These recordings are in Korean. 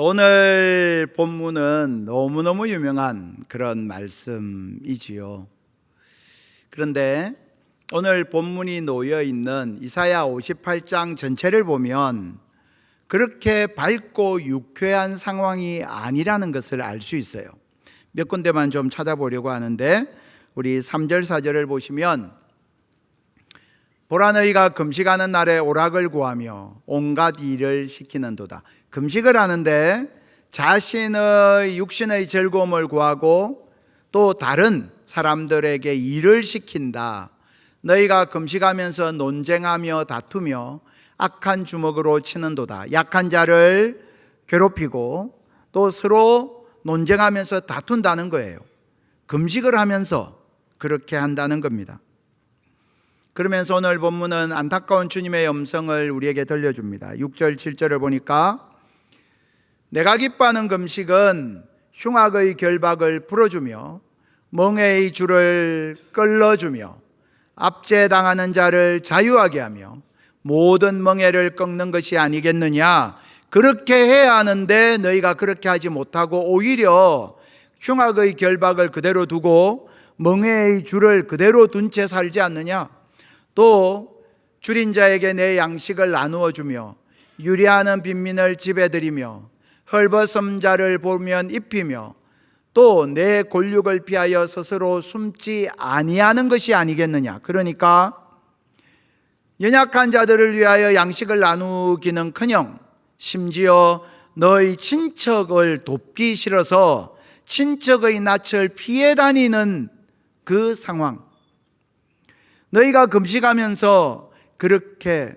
오늘 본문은 너무너무 유명한 그런 말씀이지요. 그런데 오늘 본문이 놓여 있는 이사야 58장 전체를 보면 그렇게 밝고 유쾌한 상황이 아니라는 것을 알 수 있어요. 몇 군데만 좀 찾아보려고 하는데, 우리 3절 4절을 보시면, 보라 너희가 금식하는 날에 오락을 구하며 온갖 일을 시키는도다. 금식을 하는데 자신의 육신의 즐거움을 구하고 또 다른 사람들에게 일을 시킨다. 너희가 금식하면서 논쟁하며 다투며 악한 주먹으로 치는도다. 약한 자를 괴롭히고 또 서로 논쟁하면서 다툰다는 거예요. 금식을 하면서 그렇게 한다는 겁니다. 그러면서 오늘 본문은 안타까운 주님의 음성을 우리에게 들려줍니다. 6절 7절을 보니까, 내가 기뻐하는 금식은 흉악의 결박을 풀어주며 멍에의 줄을 끌어주며 압제당하는 자를 자유하게 하며 모든 멍에를 꺾는 것이 아니겠느냐. 그렇게 해야 하는데 너희가 그렇게 하지 못하고 오히려 흉악의 결박을 그대로 두고 멍에의 줄을 그대로 둔 채 살지 않느냐. 또 줄인 자에게 내 양식을 나누어 주며 유리하는 빈민을 집에 들이며 헐벗은 자를 보면 입히며 또 내 골육을 피하여 스스로 숨지 아니하는 것이 아니겠느냐. 그러니까 연약한 자들을 위하여 양식을 나누기는커녕 심지어 너희 친척을 돕기 싫어서 친척의 낯을 피해 다니는 그 상황. 너희가 금식하면서 그렇게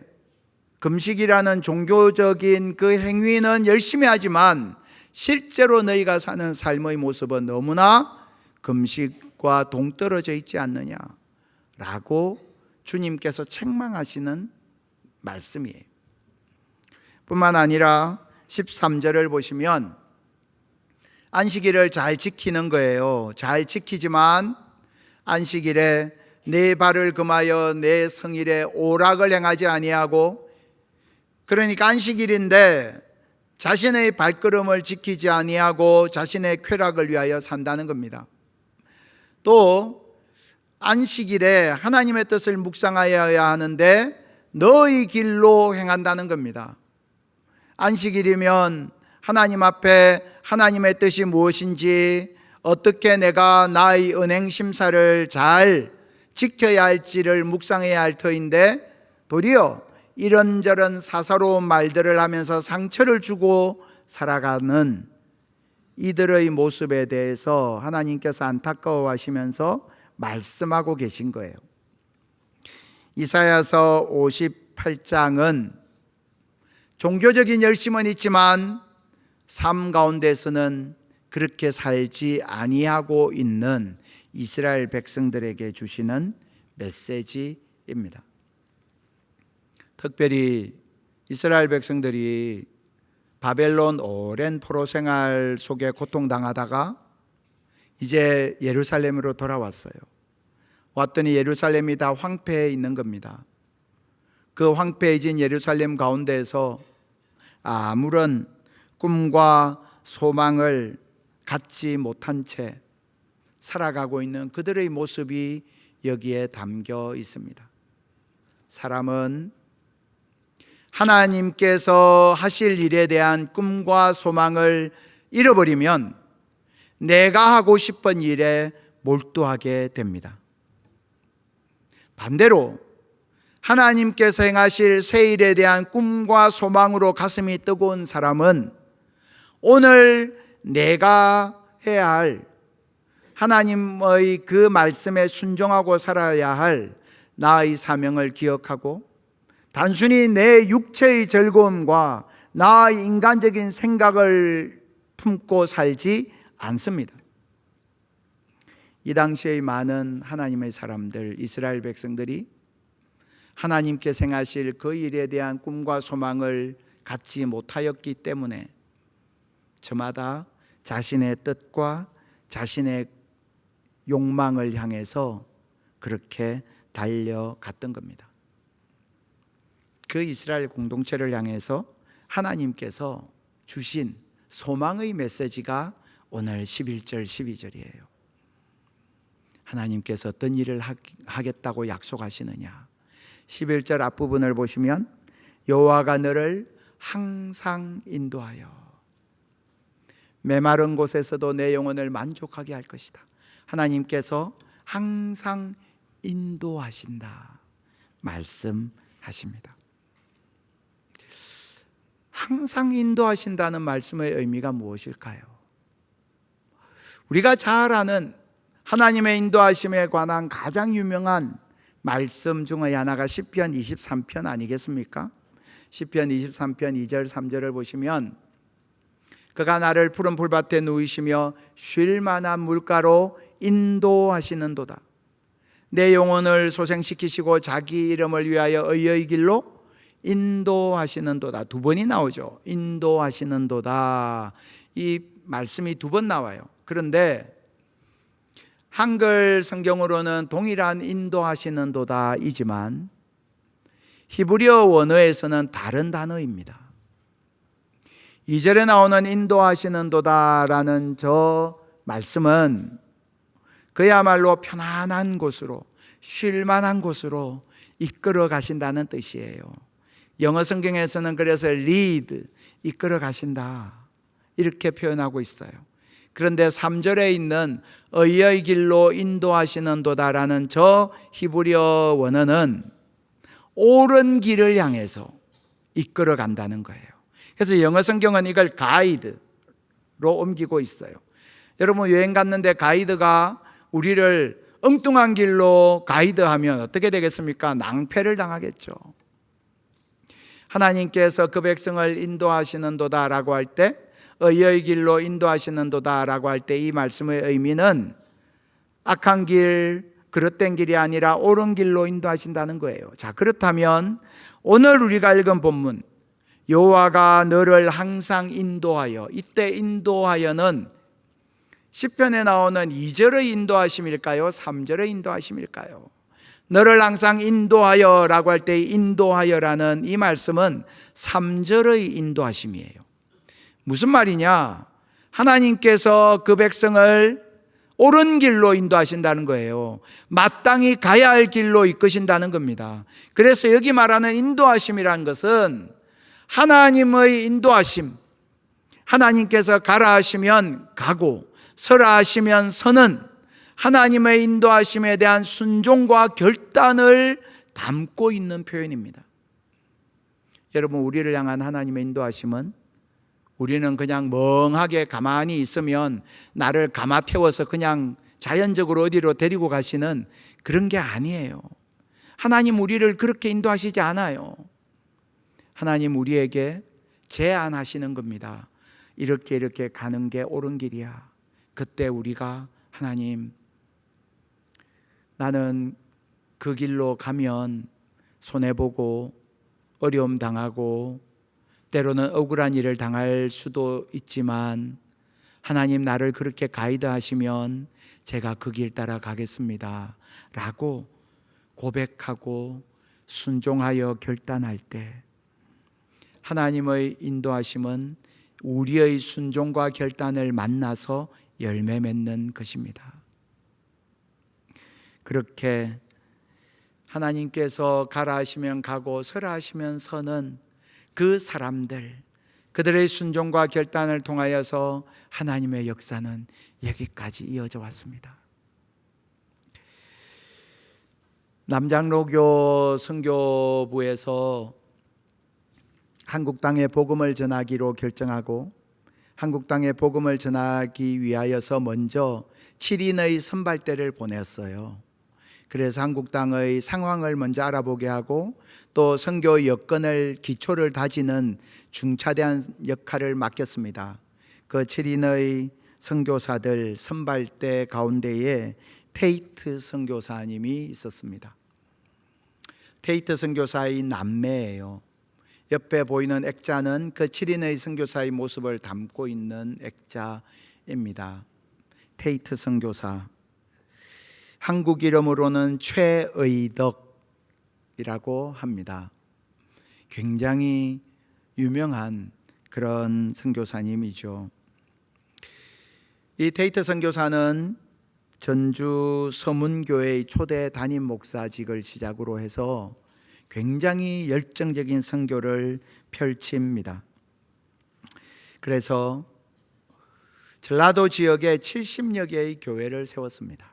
금식이라는 종교적인 그 행위는 열심히 하지만 실제로 너희가 사는 삶의 모습은 너무나 금식과 동떨어져 있지 않느냐라고 주님께서 책망하시는 말씀이에요. 뿐만 아니라 13절을 보시면 안식일을 잘 지키는 거예요. 잘 지키지만 안식일에 내 발을 금하여 내 성일에 오락을 행하지 아니하고, 그러니까 안식일인데 자신의 발걸음을 지키지 아니하고 자신의 쾌락을 위하여 산다는 겁니다. 또 안식일에 하나님의 뜻을 묵상하여야 하는데 너의 길로 행한다는 겁니다. 안식일이면 하나님 앞에 하나님의 뜻이 무엇인지, 어떻게 내가 나의 은행 심사를 잘 지켜야 할지를 묵상해야 할 터인데, 도리어 이런저런 사사로운 말들을 하면서 상처를 주고 살아가는 이들의 모습에 대해서 하나님께서 안타까워하시면서 말씀하고 계신 거예요. 이사야서 58장은 종교적인 열심은 있지만 삶 가운데서는 그렇게 살지 아니하고 있는 이스라엘 백성들에게 주시는 메시지입니다. 특별히 이스라엘 백성들이 바벨론 오랜 포로 생활 속에 고통당하다가 이제 예루살렘으로 돌아왔어요. 왔더니 예루살렘이 다 황폐해 있는 겁니다. 그 황폐해진 예루살렘 가운데에서 아무런 꿈과 소망을 갖지 못한 채 살아가고 있는 그들의 모습이 여기에 담겨 있습니다. 사람은 하나님께서 하실 일에 대한 꿈과 소망을 잃어버리면 내가 하고 싶은 일에 몰두하게 됩니다. 반대로 하나님께서 행하실 새 일에 대한 꿈과 소망으로 가슴이 뜨거운 사람은 오늘 내가 해야 할 하나님의 그 말씀에 순종하고 살아야 할 나의 사명을 기억하고 단순히 내 육체의 즐거움과 나의 인간적인 생각을 품고 살지 않습니다. 이 당시의 많은 하나님의 사람들, 이스라엘 백성들이 하나님께서 행하실 그 일에 대한 꿈과 소망을 갖지 못하였기 때문에 저마다 자신의 뜻과 자신의 욕망을 향해서 그렇게 달려갔던 겁니다. 그 이스라엘 공동체를 향해서 하나님께서 주신 소망의 메시지가 오늘 11절 12절이에요. 하나님께서 어떤 일을 하겠다고 약속하시느냐. 11절 앞부분을 보시면 여호와가 너를 항상 인도하여 메마른 곳에서도 내 영혼을 만족하게 할 것이다. 하나님께서 항상 인도하신다 말씀하십니다. 항상 인도하신다는 말씀의 의미가 무엇일까요? 우리가 잘 아는 하나님의 인도하심에 관한 가장 유명한 말씀 중의 하나가 시편 23편 아니겠습니까? 시편 23편 2절 3절을 보시면 그가 나를 푸른 풀밭에 누이시며 쉴 만한 물가로 인도하시는도다. 내 영혼을 소생시키시고 자기 이름을 위하여 의의 길로 인도하시는도다. 두 번이 나오죠. 인도하시는도다. 이 말씀이 두 번 나와요. 그런데 한글 성경으로는 동일한 인도하시는도다 이지만 히브리어 원어에서는 다른 단어입니다. 2절에 나오는 인도하시는도다라는 저 말씀은 그야말로 편안한 곳으로, 쉴만한 곳으로 이끌어 가신다는 뜻이에요. 영어 성경에서는 그래서 lead, 이끌어 가신다 이렇게 표현하고 있어요. 그런데 3절에 있는 의의 길로 인도하시는도다라는 저 히브리어 원어는 옳은 길을 향해서 이끌어 간다는 거예요. 그래서 영어 성경은 이걸 가이드로 옮기고 있어요. 여러분 여행 갔는데 가이드가 우리를 엉뚱한 길로 가이드하면 어떻게 되겠습니까? 낭패를 당하겠죠. 하나님께서 그 백성을 인도하시는도다라고 할 때, 의의 길로 인도하시는도다라고 할 때 이 말씀의 의미는 악한 길, 그릇된 길이 아니라 옳은 길로 인도하신다는 거예요. 자, 그렇다면 오늘 우리가 읽은 본문 여호와가 너를 항상 인도하여, 이때 인도하여는 시편에 나오는 2절의 인도하심일까요? 3절의 인도하심일까요? 너를 항상 인도하여 라고 할 때 인도하여라는 이 말씀은 3절의 인도하심이에요. 무슨 말이냐? 하나님께서 그 백성을 옳은 길로 인도하신다는 거예요. 마땅히 가야 할 길로 이끄신다는 겁니다. 그래서 여기 말하는 인도하심이라는 것은 하나님의 인도하심, 하나님께서 가라 하시면 가고 서라 하시면 서는 하나님의 인도하심에 대한 순종과 결단을 담고 있는 표현입니다. 여러분, 우리를 향한 하나님의 인도하심은 우리는 그냥 멍하게 가만히 있으면 나를 감아 태워서 그냥 자연적으로 어디로 데리고 가시는 그런 게 아니에요. 하나님 우리를 그렇게 인도하시지 않아요. 하나님 우리에게 제안하시는 겁니다. 이렇게 가는 게 옳은 길이야. 그때 우리가 하나님, 나는 그 길로 가면 손해보고 어려움 당하고 때로는 억울한 일을 당할 수도 있지만 하나님 나를 그렇게 가이드하시면 제가 그 길 따라 가겠습니다 라고 고백하고 순종하여 결단할 때 하나님의 인도하심은 우리의 순종과 결단을 만나서 열매 맺는 것입니다. 그렇게 하나님께서 가라 하시면 가고 서라 하시면 서는 그 사람들, 그들의 순종과 결단을 통하여서 하나님의 역사는 여기까지 이어져 왔습니다. 남장로교 선교부에서 한국 땅에 복음을 전하기로 결정하고 한국 땅에 복음을 전하기 위하여서 먼저 7인의 선발대를 보냈어요. 그래서 한국 땅의 상황을 먼저 알아보게 하고 또 선교 여건을 기초를 다지는 중차대한 역할을 맡겼습니다. 그 7인의 선교사들 선발대 가운데에 테이트 선교사님이 있었습니다. 테이트 선교사의 남매예요. 옆에 보이는 액자는 그 7인의 선교사의 모습을 담고 있는 액자입니다. 테이트 선교사, 한국 이름으로는 최의덕이라고 합니다. 굉장히 유명한 그런 선교사님이죠. 이 테이트 선교사는 전주 서문교회의 초대 담임 목사직을 시작으로 해서 굉장히 열정적인 선교를 펼칩니다. 그래서 전라도 지역에 70여 개의 교회를 세웠습니다.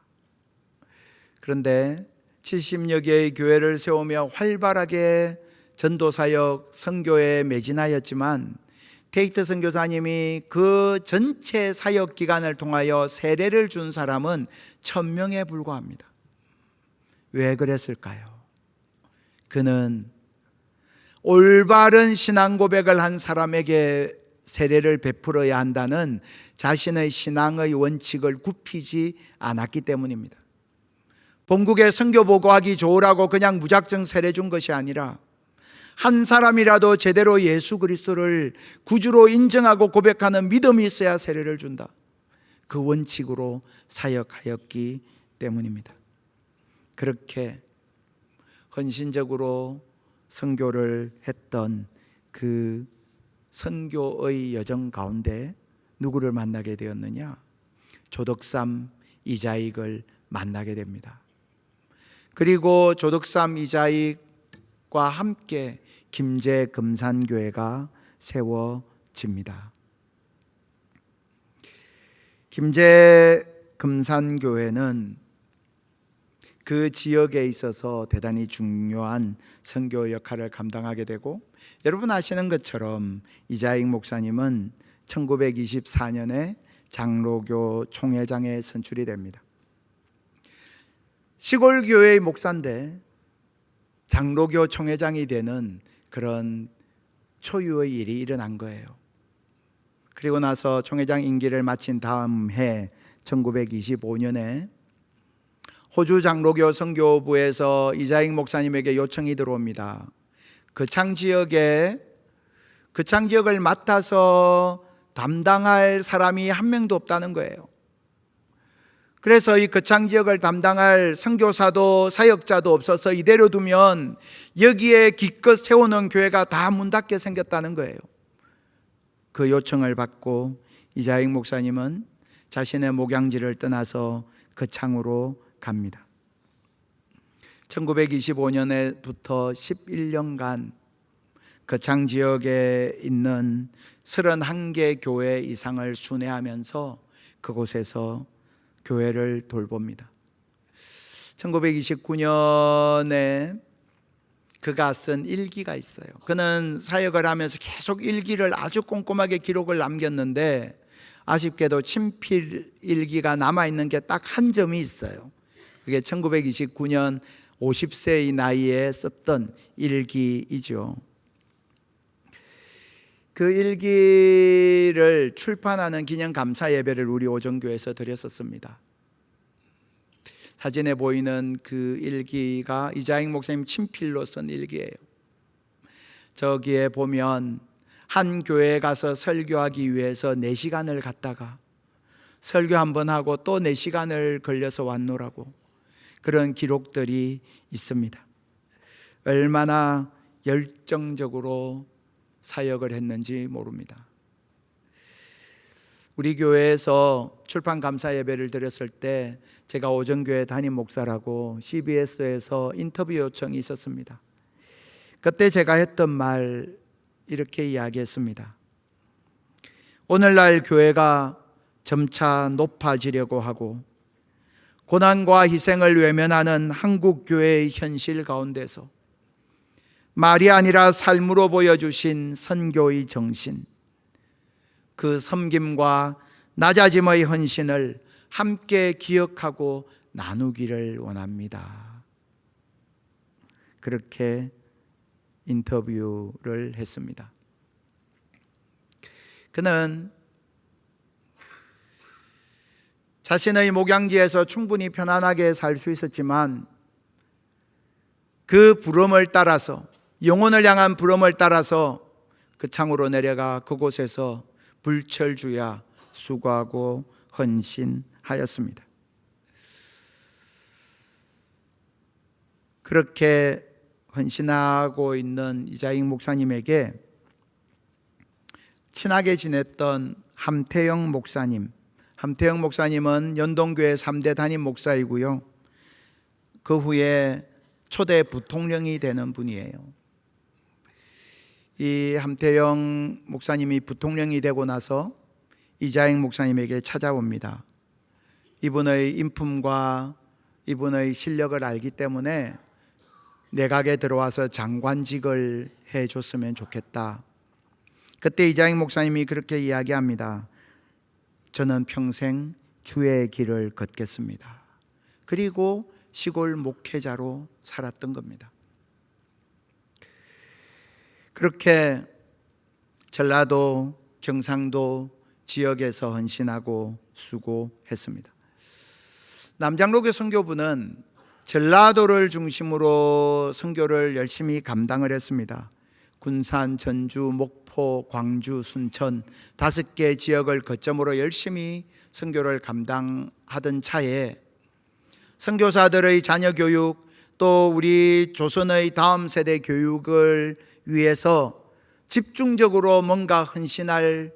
그런데 70여 개의 교회를 세우며 활발하게 전도사역, 선교에 매진하였지만 테이트 선교사님이 그 전체 사역 기간을 통하여 세례를 준 사람은 1000명에 불과합니다. 왜 그랬을까요? 그는 올바른 신앙 고백을 한 사람에게 세례를 베풀어야 한다는 자신의 신앙의 원칙을 굽히지 않았기 때문입니다. 본국에 선교 보고하기 좋으라고 그냥 무작정 세례 준 것이 아니라 한 사람이라도 제대로 예수 그리스도를 구주로 인정하고 고백하는 믿음이 있어야 세례를 준다. 그 원칙으로 사역하였기 때문입니다. 그렇게 헌신적으로 선교를 했던 그 선교의 여정 가운데 누구를 만나게 되었느냐? 조덕삼 이자익을 만나게 됩니다. 그리고 조덕삼 이자익과 함께 김제 금산교회가 세워집니다. 김제 금산교회는 그 지역에 있어서 대단히 중요한 선교 역할을 감당하게 되고, 여러분 아시는 것처럼 이자익 목사님은 1924년에 장로교 총회장에 선출이 됩니다. 시골 교회의 목사인데 장로교 총회장이 되는 그런 초유의 일이 일어난 거예요. 그리고 나서 총회장 임기를 마친 다음 해 1925년에 호주 장로교 선교부에서 이자익 목사님에게 요청이 들어옵니다. 거창 지역을 맡아서 담당할 사람이 한 명도 없다는 거예요. 그래서 이 거창 지역을 담당할 선교사도 사역자도 없어서 이대로 두면 여기에 기껏 세우는 교회가 다 문 닫게 생겼다는 거예요. 그 요청을 받고 이자익 목사님은 자신의 목양지를 떠나서 거창으로 갑니다. 1925년에부터 11년간 거창 지역에 있는 31개 교회 이상을 순회하면서 그곳에서 교회를 돌봅니다. 1929년에 그가 쓴 일기가 있어요. 그는 사역을 하면서 계속 일기를 아주 꼼꼼하게 기록을 남겼는데 아쉽게도 친필 일기가 남아있는 게 딱 한 점이 있어요. 그게 1929년 50세의 나이에 썼던 일기이죠. 그 일기를 출판하는 기념 감사 예배를 우리 오정교에서 드렸었습니다. 사진에 보이는 그 일기가 이자익 목사님 친필로 쓴 일기예요. 저기에 보면 한 교회에 가서 설교하기 위해서 4시간을 갔다가 설교 한번 하고 또 4시간을 걸려서 왔노라고 그런 기록들이 있습니다. 얼마나 열정적으로 사역을 했는지 모릅니다. 우리 교회에서 출판 감사 예배를 드렸을 때 제가 오정교회 담임 목사라고 CBS에서 인터뷰 요청이 있었습니다. 그때 제가 했던 말 이렇게 이야기했습니다. 오늘날 교회가 점차 높아지려고 하고 고난과 희생을 외면하는 한국 교회의 현실 가운데서 말이 아니라 삶으로 보여주신 선교의 정신, 그 섬김과 낮아짐의 헌신을 함께 기억하고 나누기를 원합니다. 그렇게 인터뷰를 했습니다. 그는 자신의 목양지에서 충분히 편안하게 살 수 있었지만 그 부름을 따라서, 영혼을 향한 부름을 따라서 그 창으로 내려가 그곳에서 불철주야 수고하고 헌신하였습니다. 그렇게 헌신하고 있는 이자익 목사님에게 친하게 지냈던 함태영 목사님. 함태영 목사님은 연동교회 3대 담임 목사이고요. 그 후에 초대 부통령이 되는 분이에요. 이 함태영 목사님이 부통령이 되고 나서 이자익 목사님에게 찾아옵니다. 이분의 인품과 이분의 실력을 알기 때문에 내각에 들어와서 장관직을 해줬으면 좋겠다. 그때 이자익 목사님이 그렇게 이야기합니다. 저는 평생 주의 길을 걷겠습니다. 그리고 시골 목회자로 살았던 겁니다. 그렇게 전라도, 경상도 지역에서 헌신하고 수고했습니다. 남장로교 선교부는 전라도를 중심으로 선교를 열심히 감당을 했습니다. 군산, 전주, 목포, 광주, 순천 5개 지역을 거점으로 열심히 선교를 감당하던 차에 선교사들의 자녀 교육, 또 우리 조선의 다음 세대 교육을 위해서 집중적으로 뭔가 헌신할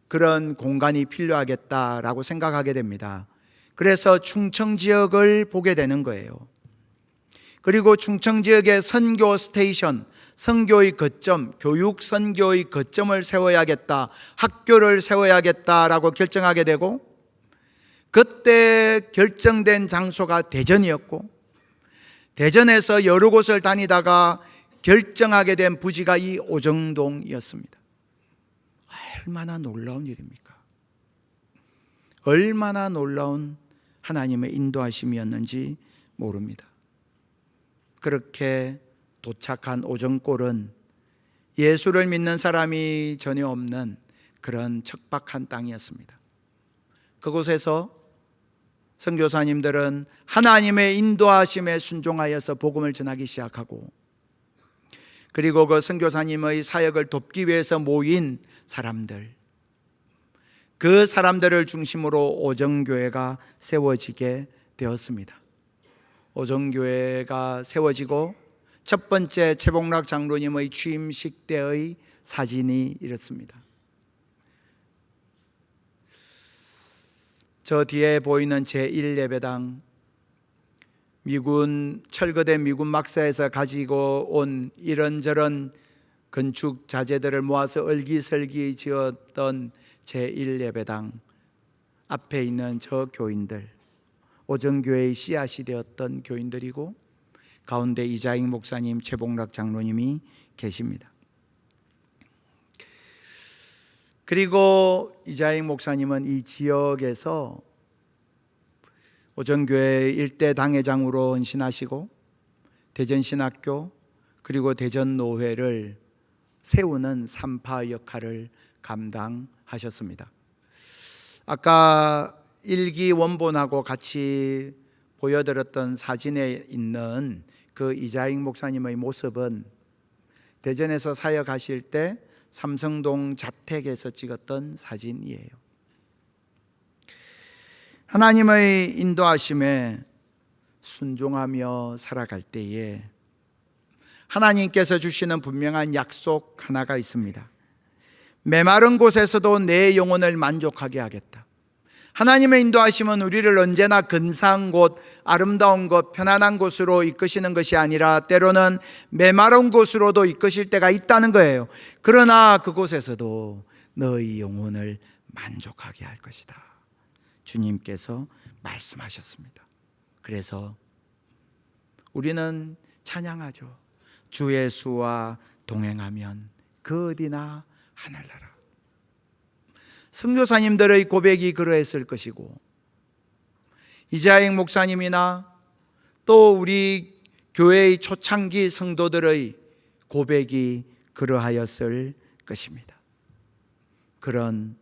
그런 공간이 필요하겠다라고 생각하게 됩니다. 그래서 충청 지역을 보게 되는 거예요. 그리고 충청 지역의 선교 스테이션, 선교의 거점, 교육 선교의 거점을 세워야겠다, 학교를 세워야겠다라고 결정하게 되고, 그때 결정된 장소가 대전이었고, 대전에서 여러 곳을 다니다가 결정하게 된 부지가 이 오정동이었습니다. 얼마나 놀라운 일입니까? 얼마나 놀라운 하나님의 인도하심이었는지 모릅니다. 그렇게 도착한 오정골은 예수를 믿는 사람이 전혀 없는 그런 척박한 땅이었습니다. 그곳에서 선교사님들은 하나님의 인도하심에 순종하여서 복음을 전하기 시작하고, 그리고 그 선교사님의 사역을 돕기 위해서 모인 사람들, 그 사람들을 중심으로 오정교회가 세워지게 되었습니다. 오정교회가 세워지고 첫 번째 최봉락 장로님의 취임식 때의 사진이 이렇습니다. 저 뒤에 보이는 제1예배당, 철거된 미군 막사에서 가지고 온 이런저런 건축 자재들을 모아서 얼기설기 지었던 제1예배당 앞에 있는 저 교인들, 오정교회의 씨앗이 되었던 교인들이고, 가운데 이자익 목사님, 최봉락 장로님이 계십니다. 그리고 이자익 목사님은 이 지역에서 오정교회 일대 당회장으로 헌신하시고, 대전신학교 그리고 대전노회를 세우는 산파 역할을 감당하셨습니다. 아까 일기 원본하고 같이 보여드렸던 사진에 있는 그 이자익 목사님의 모습은 대전에서 사역하실 때 삼성동 자택에서 찍었던 사진이에요. 하나님의 인도하심에 순종하며 살아갈 때에 하나님께서 주시는 분명한 약속 하나가 있습니다. 메마른 곳에서도 내 영혼을 만족하게 하겠다. 하나님의 인도하심은 우리를 언제나 근사한 곳, 아름다운 곳, 편안한 곳으로 이끄시는 것이 아니라 때로는 메마른 곳으로도 이끄실 때가 있다는 거예요. 그러나 그곳에서도 너희 영혼을 만족하게 할 것이다, 주님께서 말씀하셨습니다. 그래서 우리는 찬양하죠. 주 예수와 동행하면 그 어디나 하늘나라. 선교사님들의 고백이 그러했을 것이고, 이자익 목사님이나 또 우리 교회의 초창기 성도들의 고백이 그러하였을 것입니다. 그런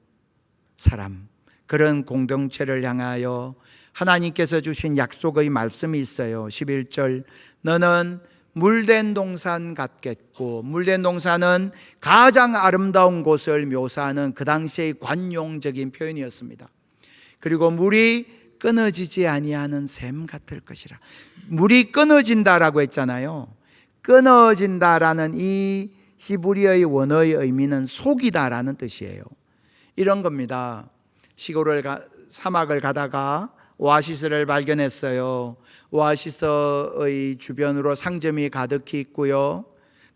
사람, 그런 공동체를 향하여 하나님께서 주신 약속의 말씀이 있어요. 11절, 너는 물된 동산 같겠고, 물된 동산은 가장 아름다운 곳을 묘사하는 그 당시의 관용적인 표현이었습니다. 그리고 물이 끊어지지 아니하는 샘 같을 것이라. 물이 끊어진다라고 했잖아요. 끊어진다라는 이 히브리어의 원어의 의미는 속이다라는 뜻이에요. 이런 겁니다. 사막을 가다가 오아시스를 발견했어요. 오아시스의 주변으로 상점이 가득히 있고요.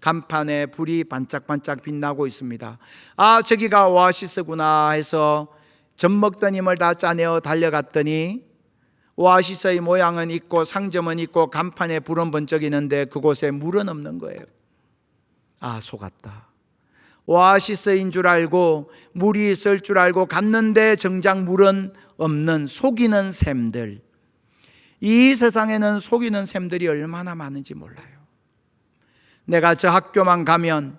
간판에 불이 반짝반짝 빛나고 있습니다. 아, 저기가 오아시스구나 해서 젖 먹던 힘을 다 짜내어 달려갔더니 오아시스의 모양은 있고 상점은 있고 간판에 불은 번쩍이는데 그곳에 물은 없는 거예요. 아, 속았다. 오아시스인 줄 알고 물이 있을 줄 알고 갔는데 정작 물은 없는 속이는 셈들. 이 세상에는 속이는 셈들이 얼마나 많은지 몰라요. 내가 저 학교만 가면,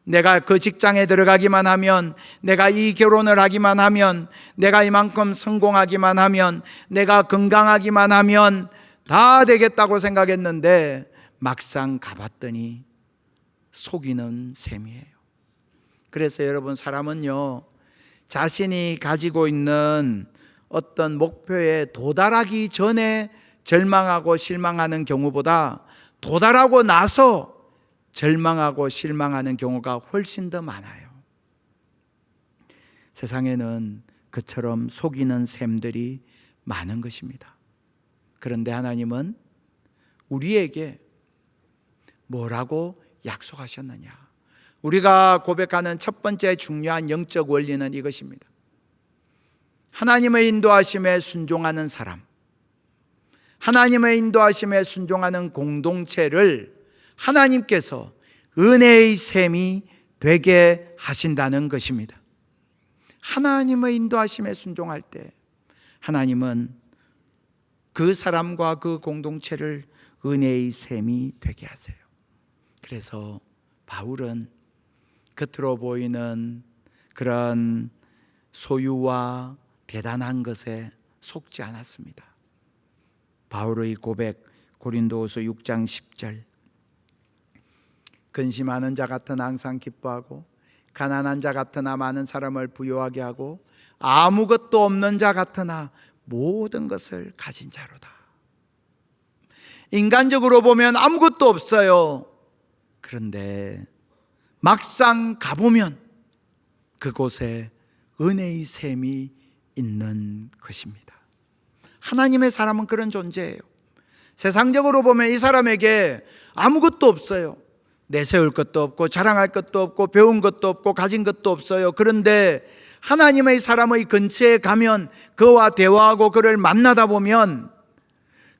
내가 그 직장에 들어가기만 하면, 내가 이 결혼을 하기만 하면, 내가 이만큼 성공하기만 하면, 내가 건강하기만 하면 다 되겠다고 생각했는데 막상 가봤더니 속이는 셈이에요. 그래서 여러분, 사람은요, 자신이 가지고 있는 어떤 목표에 도달하기 전에 절망하고 실망하는 경우보다 도달하고 나서 절망하고 실망하는 경우가 훨씬 더 많아요. 세상에는 그처럼 속이는 셈들이 많은 것입니다. 그런데 하나님은 우리에게 뭐라고 약속하셨느냐? 우리가 고백하는 첫 번째 중요한 영적 원리는 이것입니다. 하나님의 인도하심에 순종하는 사람, 하나님의 인도하심에 순종하는 공동체를 하나님께서 은혜의 셈이 되게 하신다는 것입니다. 하나님의 인도하심에 순종할 때 하나님은 그 사람과 그 공동체를 은혜의 셈이 되게 하세요. 그래서 바울은 겉으로 보이는 그런 소유와 대단한 것에 속지 않았습니다. 바울의 고백, 고린도후서 6장 10절. 근심하는 자 같으나 항상 기뻐하고 가난한 자 같으나 많은 사람을 부유하게 하고 아무것도 없는 자 같으나 모든 것을 가진 자로다. 인간적으로 보면 아무것도 없어요. 그런데 막상 가보면 그곳에 은혜의 셈이 있는 것입니다. 하나님의 사람은 그런 존재예요. 세상적으로 보면 이 사람에게 아무것도 없어요. 내세울 것도 없고 자랑할 것도 없고 배운 것도 없고 가진 것도 없어요. 그런데 하나님의 사람의 근처에 가면 그와 대화하고 그를 만나다 보면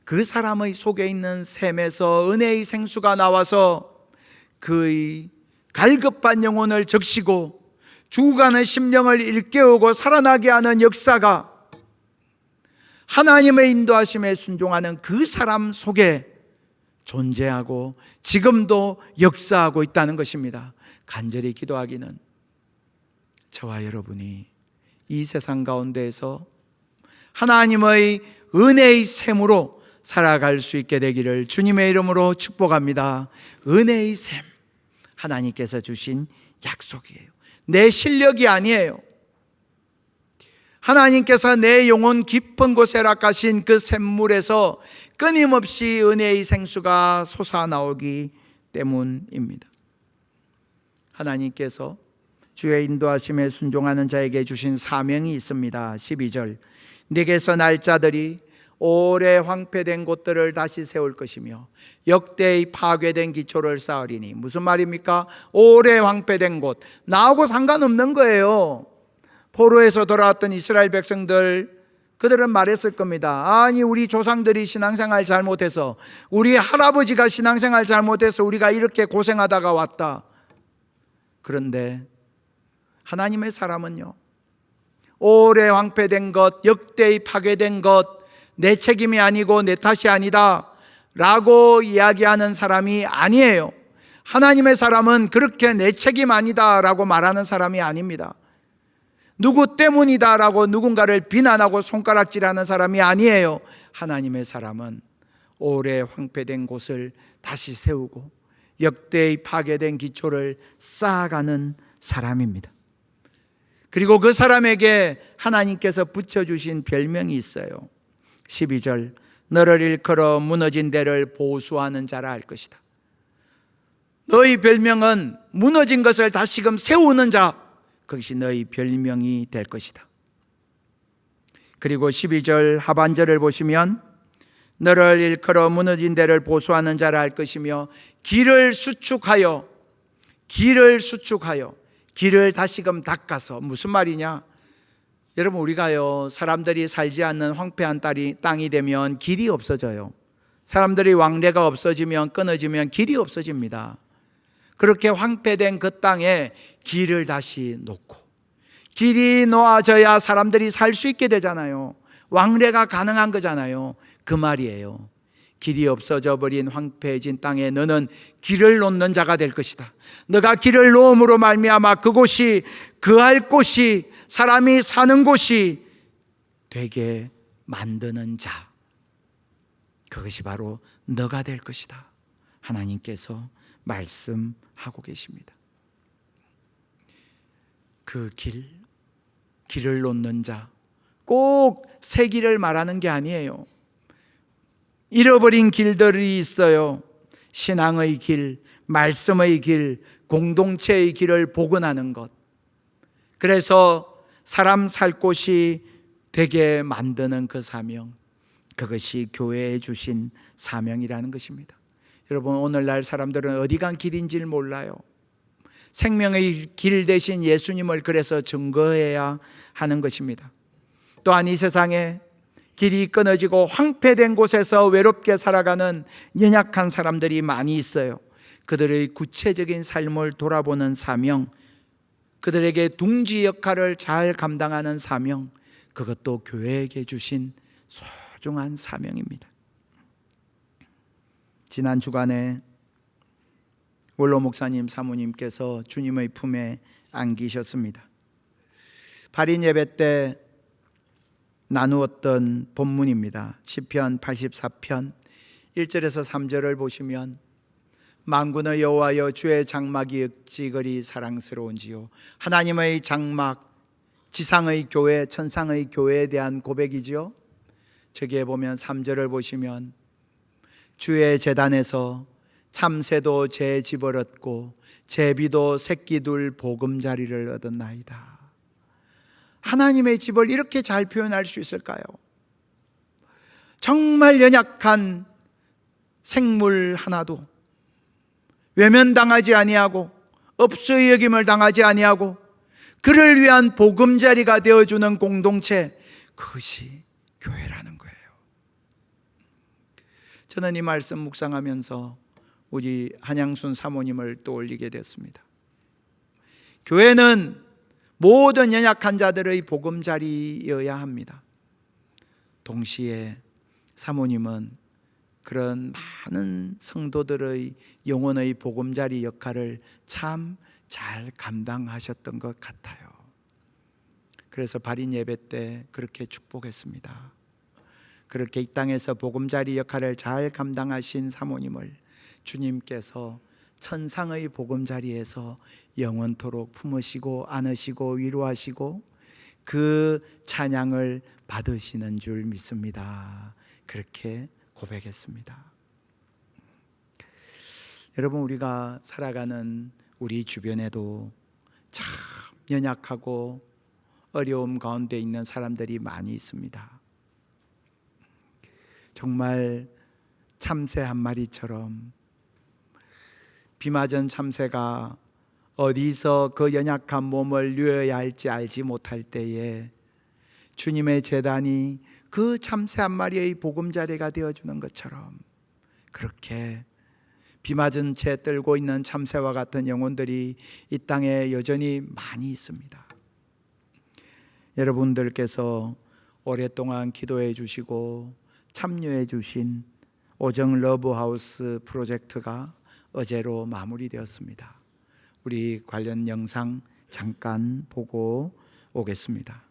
그 사람의 속에 있는 셈에서 은혜의 생수가 나와서 그의 갈급한 영혼을 적시고 죽어가는 심령을 일깨우고 살아나게 하는 역사가 하나님의 인도하심에 순종하는 그 사람 속에 존재하고 지금도 역사하고 있다는 것입니다. 간절히 기도하기는 저와 여러분이 이 세상 가운데에서 하나님의 은혜의 셈으로 살아갈 수 있게 되기를 주님의 이름으로 축복합니다. 은혜의 셈, 하나님께서 주신 약속이에요. 내 실력이 아니에요. 하나님께서 내 영혼 깊은 곳에 락하신 그 샘물에서 끊임없이 은혜의 생수가 솟아나오기 때문입니다. 하나님께서 주의 인도하심에 순종하는 자에게 주신 사명이 있습니다. 12절. 네게서 날 자들이 오래 황폐된 곳들을 다시 세울 것이며 역대의 파괴된 기초를 쌓으리니. 무슨 말입니까? 오래 황폐된 곳, 나하고 상관없는 거예요. 포로에서 돌아왔던 이스라엘 백성들, 그들은 말했을 겁니다. 아니, 우리 조상들이 신앙생활 잘못해서, 우리 할아버지가 신앙생활 잘못해서 우리가 이렇게 고생하다가 왔다. 그런데 하나님의 사람은요, 오래 황폐된 것, 역대의 파괴된 것, 내 책임이 아니고 내 탓이 아니다 라고 이야기하는 사람이 아니에요. 하나님의 사람은 그렇게 내 책임 아니다 라고 말하는 사람이 아닙니다. 누구 때문이다 라고 누군가를 비난하고 손가락질하는 사람이 아니에요. 하나님의 사람은 오래 황폐된 곳을 다시 세우고 역대의 파괴된 기초를 쌓아가는 사람입니다. 그리고 그 사람에게 하나님께서 붙여주신 별명이 있어요. 12절. 너를 일컬어 무너진 데를 보수하는 자라 할 것이다. 너희 별명은 무너진 것을 다시금 세우는 자, 그것이 너희 별명이 될 것이다. 그리고 12절 하반절을 보시면 너를 일컬어 무너진 데를 보수하는 자라 할 것이며 길을 수축하여 길을 다시금 닦아서. 무슨 말이냐? 여러분, 우리가요, 사람들이 살지 않는 황폐한 땅이 되면 길이 없어져요. 사람들이 왕래가 없어지면, 끊어지면 길이 없어집니다. 그렇게 황폐된 그 땅에 길을 다시 놓고, 길이 놓아져야 사람들이 살 수 있게 되잖아요. 왕래가 가능한 거잖아요. 그 말이에요. 길이 없어져 버린 황폐해진 땅에 너는 길을 놓는 자가 될 것이다. 너가 길을 놓음으로 말미암아 그곳이, 그할 곳이, 사람이 사는 곳이 되게 만드는 자, 그것이 바로 너가 될 것이다. 하나님께서 말씀하고 계십니다. 그 길을 놓는 자, 꼭 새 길을 말하는 게 아니에요. 잃어버린 길들이 있어요. 신앙의 길, 말씀의 길, 공동체의 길을 복원하는 것. 그래서 사람 살 곳이 되게 만드는 그 사명, 그것이 교회에 주신 사명이라는 것입니다. 여러분, 오늘날 사람들은 어디 간 길인지를 몰라요. 생명의 길 대신 예수님을 그래서 증거해야 하는 것입니다. 또한 이 세상에 길이 끊어지고 황폐된 곳에서 외롭게 살아가는 연약한 사람들이 많이 있어요. 그들의 구체적인 삶을 돌아보는 사명, 그들에게 둥지 역할을 잘 감당하는 사명, 그것도 교회에게 주신 소중한 사명입니다. 지난 주간에 원로 목사님 사모님께서 주님의 품에 안기셨습니다. 발인 예배 때 나누었던 본문입니다. 시편 84편 1절에서 3절을 보시면 만군의 여호와여, 주의 장막이 어찌 사랑스러운지요. 하나님의 장막, 지상의 교회, 천상의 교회에 대한 고백이지요. 저기에 보면 3절을 보시면 주의 제단에서 참새도 제 집을 얻고 제비도 새끼 둘 보금자리를 얻었나이다. 하나님의 집을 이렇게 잘 표현할 수 있을까요? 정말 연약한 생물 하나도 외면당하지 아니하고 업소의 여김을 당하지 아니하고 그를 위한 보금자리가 되어주는 공동체, 그것이 교회라는 거예요. 저는 이 말씀 묵상하면서 우리 한양순 사모님을 떠올리게 됐습니다. 교회는 모든 연약한 자들의 보금자리여야 합니다. 동시에 사모님은 그런 많은 성도들의 영혼의 보금자리 역할을 참 잘 감당하셨던 것 같아요. 그래서 발인 예배 때 그렇게 축복했습니다. 그렇게 이 땅에서 보금자리 역할을 잘 감당하신 사모님을 주님께서 천상의 보금자리에서 영원토록 품으시고 안으시고 위로하시고 그 찬양을 받으시는 줄 믿습니다. 그렇게 고백했습니다. 여러분, 우리가 살아가는 우리 주변에도 참 연약하고 어려움 가운데 있는 사람들이 많이 있습니다. 정말 참새 한 마리처럼 비 맞은 참새가 어디서 그 연약한 몸을 누워야 할지 알지 못할 때에 주님의 제단이 그 참새 한 마리의 보금자리가 되어주는 것처럼, 그렇게 비 맞은 채 떨고 있는 참새와 같은 영혼들이 이 땅에 여전히 많이 있습니다. 여러분들께서 오랫동안 기도해 주시고 참여해 주신 오정 러브하우스 프로젝트가 어제로 마무리되었습니다. 우리 관련 영상 잠깐 보고 오겠습니다.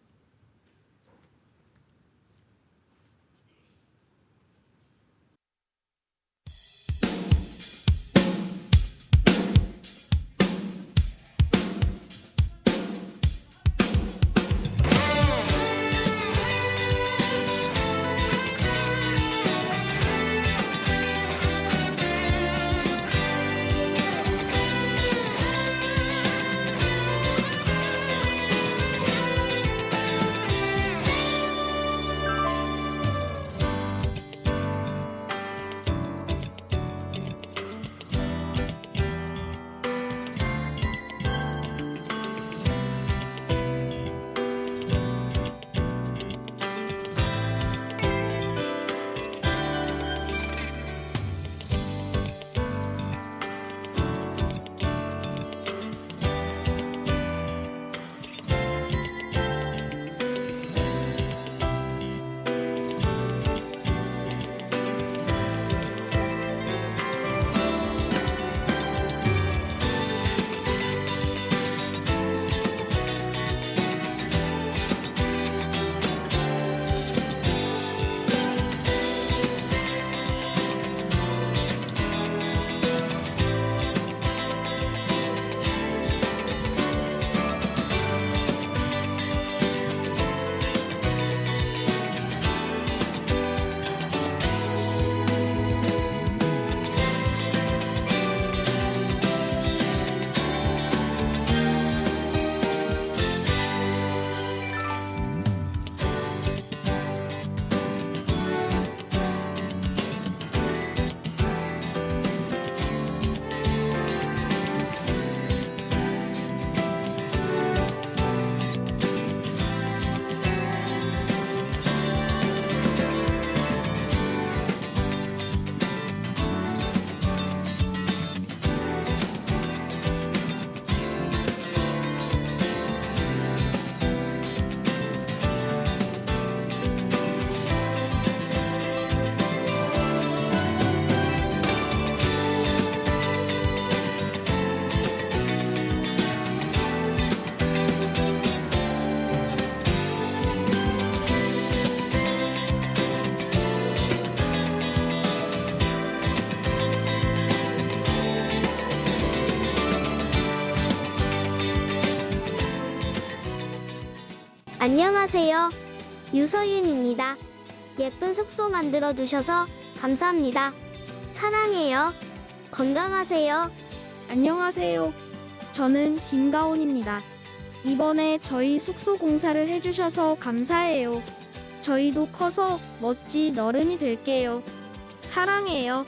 안녕하세요. 유서윤입니다. 예쁜 숙소 만들어 주셔서 감사합니다. 사랑해요. 건강하세요. 안녕하세요. 저는 김가온입니다. 이번에 저희 숙소 공사를 해주셔서 감사해요. 저희도 커서 멋진 어른이 될게요. 사랑해요.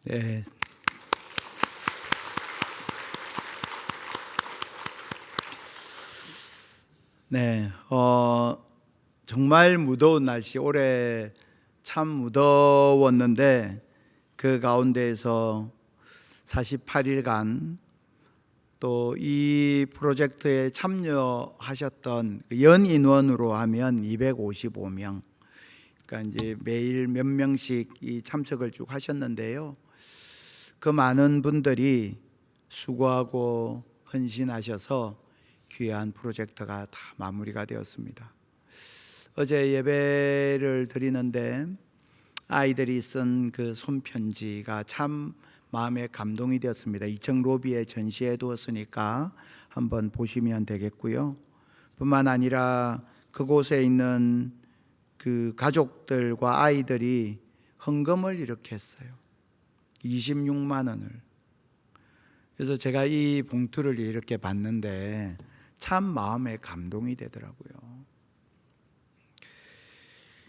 네. 네, 정말 무더운 날씨, 올해 참 무더웠는데 그 가운데에서 48일간 또 이 프로젝트에 참여하셨던 연 인원으로 하면 255명, 그러니까 이제 매일 몇 명씩 이 참석을 쭉 하셨는데요. 그 많은 분들이 수고하고 헌신하셔서 귀한 프로젝트가 다 마무리가 되었습니다. 어제 예배를 드리는데 아이들이 쓴 그 손편지가 참 마음에 감동이 되었습니다. 2층 로비에 전시해 두었으니까 한번 보시면 되겠고요. 뿐만 아니라 그곳에 있는 그 가족들과 아이들이 헌금을 이렇게 했어요. 26만 원을. 그래서 제가 이 봉투를 이렇게 봤는데 참 마음에 감동이 되더라고요.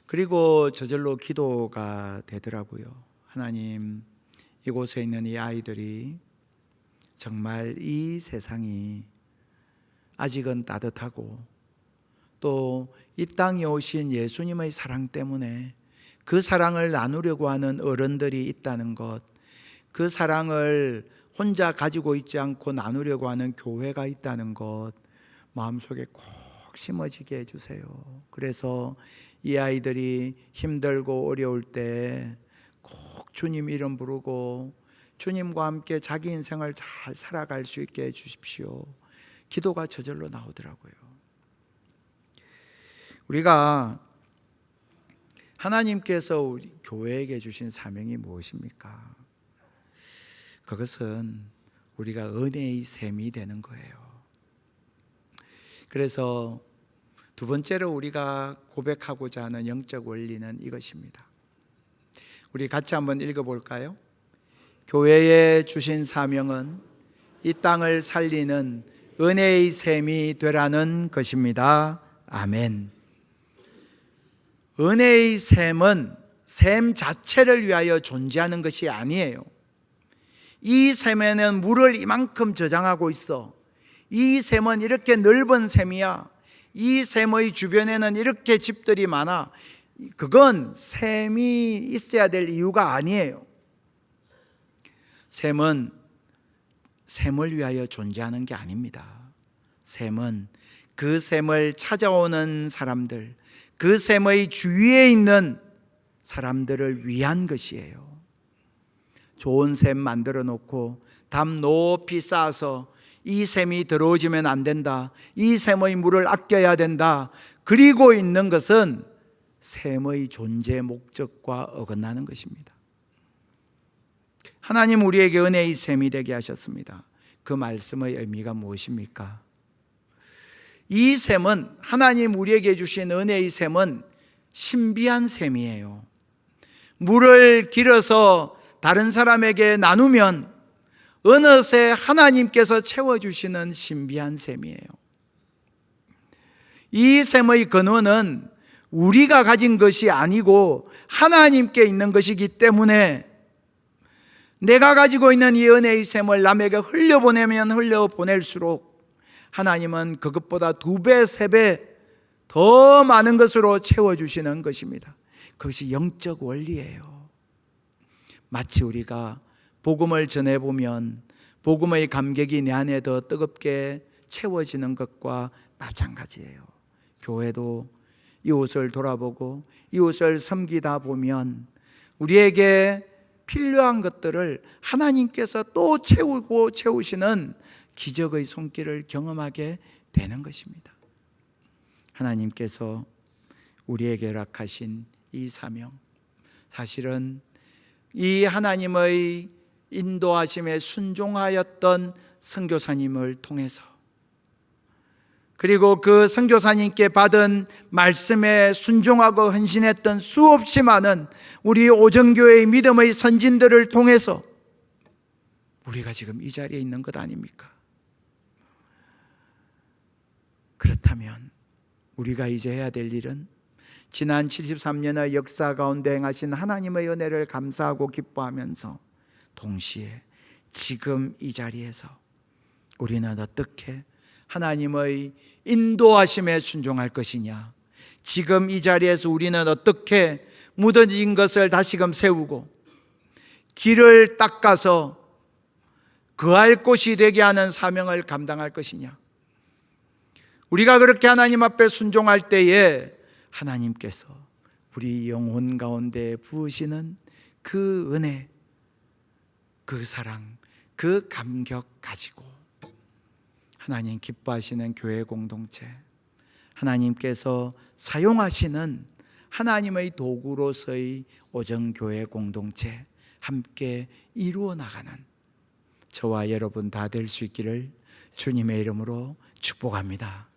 그리고 저절로 기도가 되더라고요. 하나님, 이곳에 있는 이 아이들이 정말 이 세상이 아직은 따뜻하고 또 이 땅에 오신 예수님의 사랑 때문에 그 사랑을 나누려고 하는 어른들이 있다는 것, 그 사랑을 혼자 가지고 있지 않고 나누려고 하는 교회가 있다는 것 마음속에 꼭 심어지게 해주세요. 그래서 이 아이들이 힘들고 어려울 때 꼭 주님 이름 부르고 주님과 함께 자기 인생을 잘 살아갈 수 있게 해주십시오. 기도가 저절로 나오더라고요. 우리가 하나님께서 우리 교회에게 주신 사명이 무엇입니까? 그것은 우리가 은혜의 샘이 되는 거예요. 그래서 두 번째로 우리가 고백하고자 하는 영적 원리는 이것입니다. 우리 같이 한번 읽어볼까요? 교회에 주신 사명은 이 땅을 살리는 은혜의 샘이 되라는 것입니다. 아멘. 은혜의 샘은 샘 자체를 위하여 존재하는 것이 아니에요. 이 샘에는 물을 이만큼 저장하고 있어. 이 샘은 이렇게 넓은 샘이야. 이 샘의 주변에는 이렇게 집들이 많아. 그건 샘이 있어야 될 이유가 아니에요. 샘은 샘을 위하여 존재하는 게 아닙니다. 샘은 그 샘을 찾아오는 사람들, 그 샘의 주위에 있는 사람들을 위한 것이에요. 좋은 샘 만들어 놓고 담 높이 쌓아서 이 샘이 더러워지면 안 된다, 이 샘의 물을 아껴야 된다, 그리고 있는 것은 샘의 존재 목적과 어긋나는 것입니다. 하나님 우리에게 은혜의 샘이 되게 하셨습니다. 그 말씀의 의미가 무엇입니까? 이 샘은, 하나님 우리에게 주신 은혜의 샘은 신비한 샘이에요. 물을 길어서 다른 사람에게 나누면 어느새 하나님께서 채워주시는 신비한 샘이에요. 이 샘의 근원은 우리가 가진 것이 아니고 하나님께 있는 것이기 때문에 내가 가지고 있는 이 은혜의 샘을 남에게 흘려보내면 흘려보낼수록 하나님은 그것보다 2배, 3배 더 많은 것으로 채워주시는 것입니다. 그것이 영적 원리예요. 마치 우리가 복음을 전해보면 복음의 감격이 내 안에 더 뜨겁게 채워지는 것과 마찬가지예요. 교회도 이웃을 돌아보고 이웃을 섬기다 보면 우리에게 필요한 것들을 하나님께서 또 채우고 채우시는 기적의 손길을 경험하게 되는 것입니다. 하나님께서 우리에게 허락하신 이 사명, 사실은 이 하나님의 인도하심에 순종하였던 선교사님을 통해서, 그리고 그 선교사님께 받은 말씀에 순종하고 헌신했던 수없이 많은 우리 오정교회의 믿음의 선진들을 통해서 우리가 지금 이 자리에 있는 것 아닙니까? 그렇다면 우리가 이제 해야 될 일은 지난 73년의 역사 가운데 행하신 하나님의 은혜를 감사하고 기뻐하면서 동시에 지금 이 자리에서 우리는 어떻게 하나님의 인도하심에 순종할 것이냐, 지금 이 자리에서 우리는 어떻게 무너진 것을 다시금 세우고 길을 닦아서 거할 곳이 되게 하는 사명을 감당할 것이냐. 우리가 그렇게 하나님 앞에 순종할 때에 하나님께서 우리 영혼 가운데 부으시는 그 은혜, 그 사랑, 그 감격 가지고 하나님 기뻐하시는 교회 공동체, 하나님께서 사용하시는 하나님의 도구로서의 오정교회 공동체 함께 이루어 나가는 저와 여러분 다 될 수 있기를 주님의 이름으로 축복합니다.